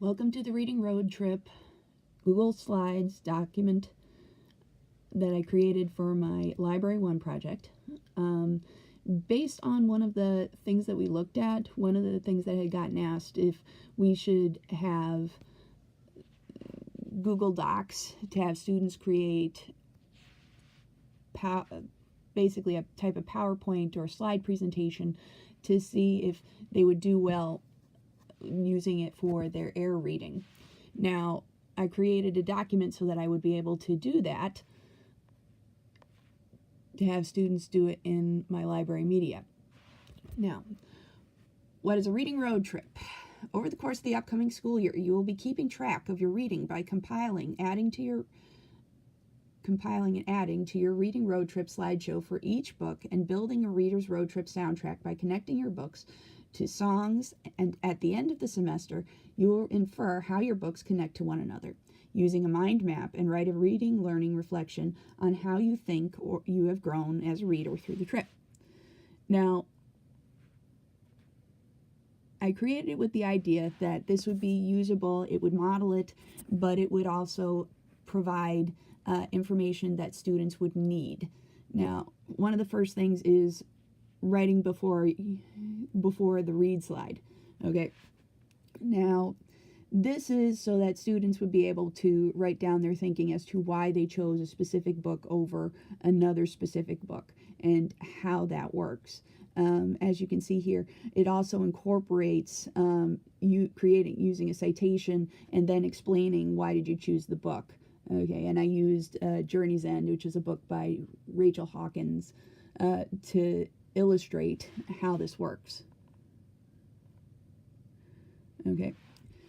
Welcome to the Reading Road Trip Google Slides document that I created for my Library One project. Based on one of the things that we looked at, one of the things that had gotten asked if we should have Google Docs to have students create basically a type of PowerPoint or slide presentation to see if they would do well using it for their air reading. Now, I created a document so that I would be able to do that, to have students do it in my library media. Now, what is a reading road trip? Over the course of the upcoming school year, you will be keeping track of your reading by compiling and adding to your Reading Road Trip slideshow for each book and building a Reader's Road Trip soundtrack by connecting your books to songs, and at the end of the semester, you will infer how your books connect to one another, using a mind map, and write a reading learning reflection on how you think or you have grown as a reader through the trip. Now, I created it with the idea that this would be usable, it would model it, but it would also provide information that students would need. Now, one of the first things is writing before the read slide. Okay. Now, this is so that students would be able to write down their thinking as to why they chose a specific book over another specific book and how that works. As you can see here, it also incorporates using a citation and then explaining why did you choose the book. Okay, and I used Journey's End, which is a book by Rachel Hawkins, to illustrate how this works. Okay,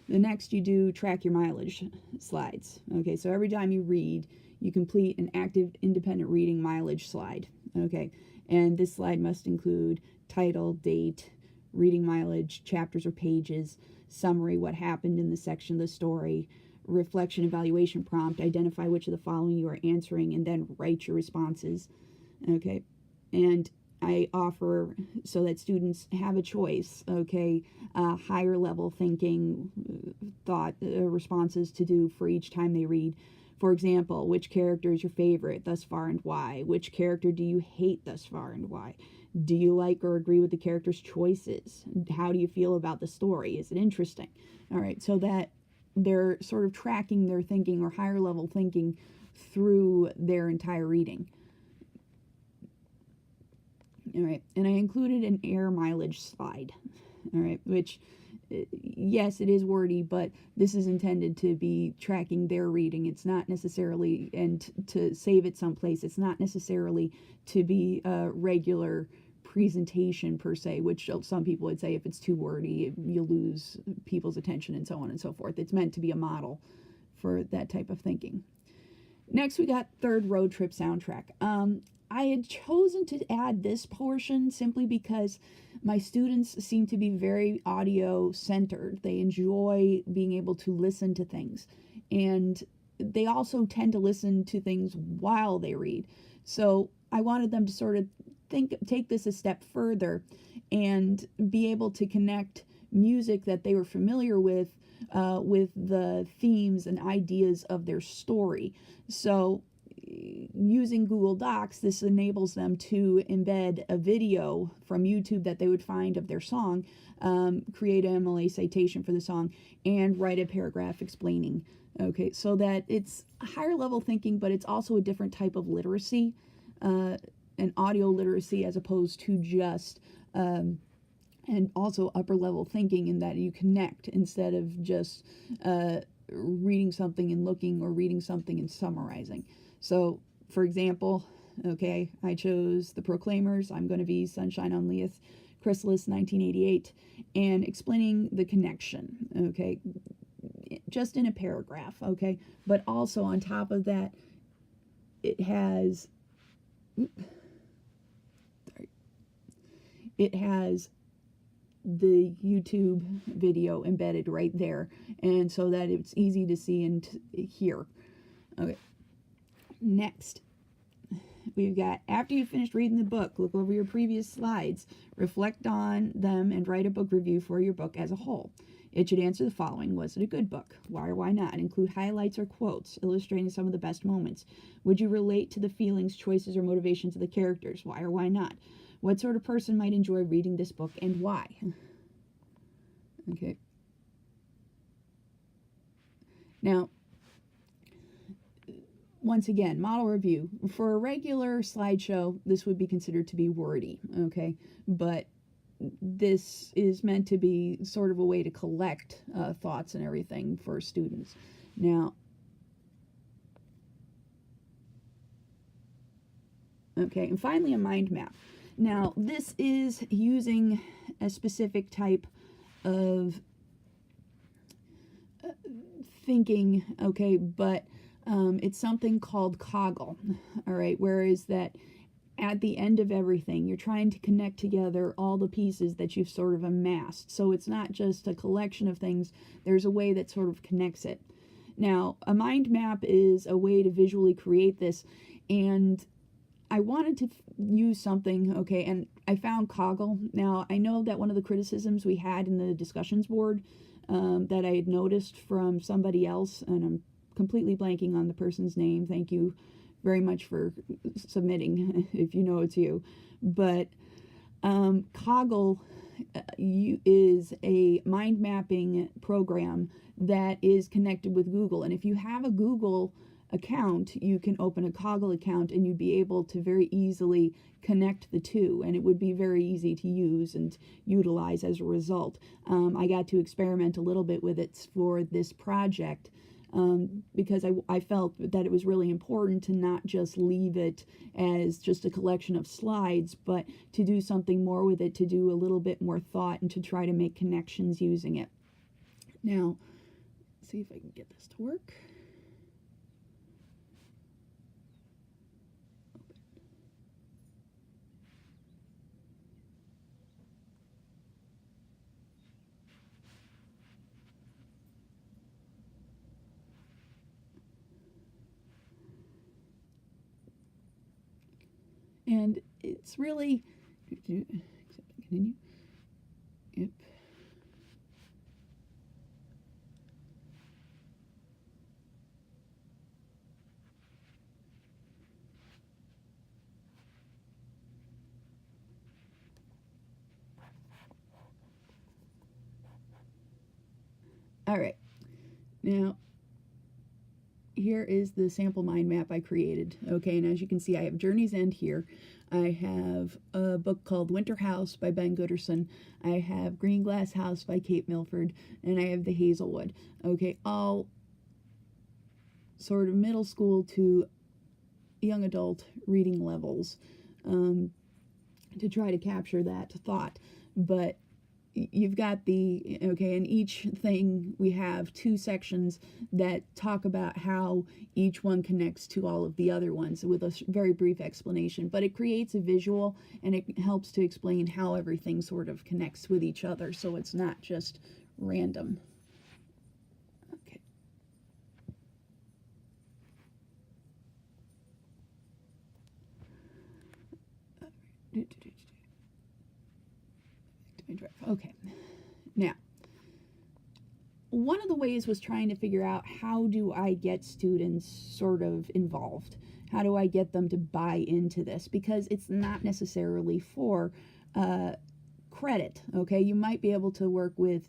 the next you do track your mileage slides. Okay, so every time you read, you complete an active independent reading mileage slide. Okay, and this slide must include title, date, reading mileage, chapters or pages, summary, what happened in the section of the story, reflection evaluation prompt, identify which of the following you are answering, and then write your responses. Okay, and I offer so that students have a choice, okay, higher level thinking, thought responses to do for each time they read. For example, which character is your favorite thus far and why? Which character do you hate thus far and why? Do you like or agree with the character's choices? How do you feel about the story? Is it interesting? All right, so that they're sort of tracking their thinking or higher level thinking through their entire reading. All right, and I included an air mileage slide, all right, which, yes, it is wordy, but this is intended to be tracking their reading. It's not necessarily, and to save it someplace, it's not necessarily to be a regular presentation per se, which some people would say if it's too wordy, you'll lose people's attention and so on and so forth. It's meant to be a model for that type of thinking. Next, we got third road trip soundtrack. I had chosen to add this portion simply because my students seem to be very audio centered. They enjoy being able to listen to things, and they also tend to listen to things while they read. So I wanted them to sort of take this a step further and be able to connect music that they were familiar with the themes and ideas of their story. So using Google Docs, this enables them to embed a video from YouTube that they would find of their song, create an MLA citation for the song, and write a paragraph explaining. Okay, so that it's higher level thinking, but it's also a different type of literacy, an audio literacy, as opposed to just and also upper level thinking, in that you connect instead of just reading something and looking, or reading something and summarizing. So, for example, okay, I chose The Proclaimers, I'm going to be Sunshine on Leith Chrysalis, 1988, and explaining the connection, okay, just in a paragraph, okay, but also on top of that, it has the YouTube video embedded right there, and so that it's easy to see and hear. Okay, next, we've got, after you finished reading the book, look over your previous slides, reflect on them, and write a book review for your book as a whole. It should answer the following. Was it a good book? Why or why not? Include highlights or quotes illustrating some of the best moments. Would you relate to the feelings, choices, or motivations of the characters? Why or why not? What sort of person might enjoy reading this book and why? Okay. Now, once again, model review. For a regular slideshow, this would be considered to be wordy, okay? But this is meant to be sort of a way to collect thoughts and everything for students. Now, okay, and finally a mind map. Now, this is using a specific type of thinking, okay, but it's something called Coggle, all right, whereas that at the end of everything, you're trying to connect together all the pieces that you've sort of amassed. So it's not just a collection of things, there's a way that sort of connects it. Now, a mind map is a way to visually create this, and I wanted to use something, okay, and I found Coggle. Now, I know that one of the criticisms we had in the discussions board that I had noticed from somebody else, and I'm completely blanking on the person's name. Thank you very much for submitting, if you know it's you. But Coggle is a mind mapping program that is connected with Google. And if you have a Google account, you can open a Coggle account and you'd be able to very easily connect the two, and it would be very easy to use and utilize as a result. I got to experiment a little bit with it for this project because I felt that it was really important to not just leave it as just a collection of slides, but to do something more with it, to do a little bit more thought and to try to make connections using it. Now, let's see if I can get this to work. And it's really, continue, yep. All right, now here is the sample mind map I created. Okay, and as you can see, I have Journey's End here. I have a book called Winter House by Ben Gooderson. I have Green Glass House by Kate Milford, and I have The Hazelwood. Okay, all sort of middle school to young adult reading levels to try to capture that thought. But you've got the, okay, in each thing we have two sections that talk about how each one connects to all of the other ones with a very brief explanation, but it creates a visual and it helps to explain how everything sort of connects with each other, so it's not just random. Okay. Okay. Now, one of the ways was trying to figure out how do I get students sort of involved? How do I get them to buy into this? Because it's not necessarily for credit, okay? You might be able to work with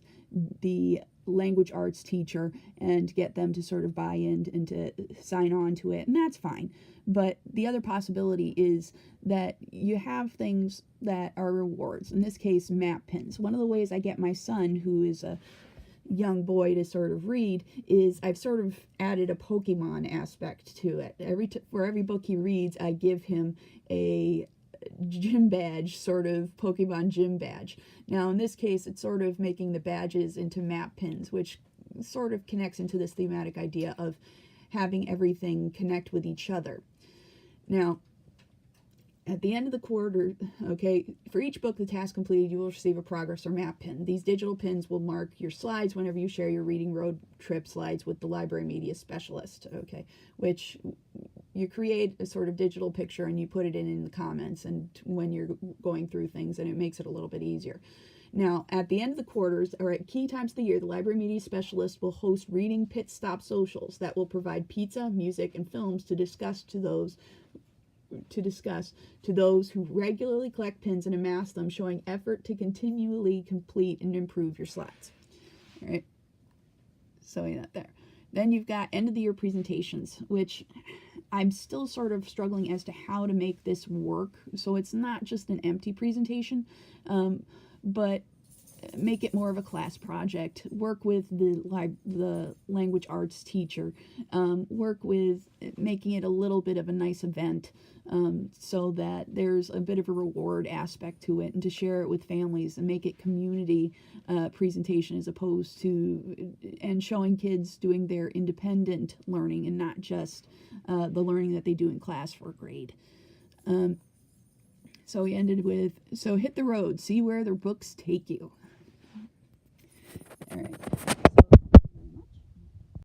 the language arts teacher and get them to sort of buy in and to sign on to it, and that's fine. But the other possibility is that you have things that are rewards. In this case, map pins. One of the ways I get my son, who is a young boy, to sort of read is I've sort of added a Pokemon aspect to it. For every book he reads, I give him a gym badge, sort of Pokemon gym badge. Now in this case, it's sort of making the badges into map pins, which sort of connects into this thematic idea of having everything connect with each other. Now, at the end of the quarter, okay, for each book the task completed, you will receive a progress or map pin. These digital pins will mark your slides whenever you share your reading road trip slides with the library media specialist, okay, which you create a sort of digital picture and you put it in the comments and when you're going through things, and it makes it a little bit easier. Now, at the end of the quarters, or at key times of the year, the library media specialist will host reading pit stop socials that will provide pizza, music, and films to discuss to those who regularly collect pins and amass them, showing effort to continually complete and improve your slots. All right. So there. Then you've got end of the year presentations, which I'm still sort of struggling as to how to make this work. So it's not just an empty presentation, but make it more of a class project. Work with the language arts teacher. Work with making it a little bit of a nice event, so that there's a bit of a reward aspect to it, and to share it with families and make it community presentation as opposed to and showing kids doing their independent learning and not just the learning that they do in class for a grade. So we ended with, so hit the road, see where their books take you. All right.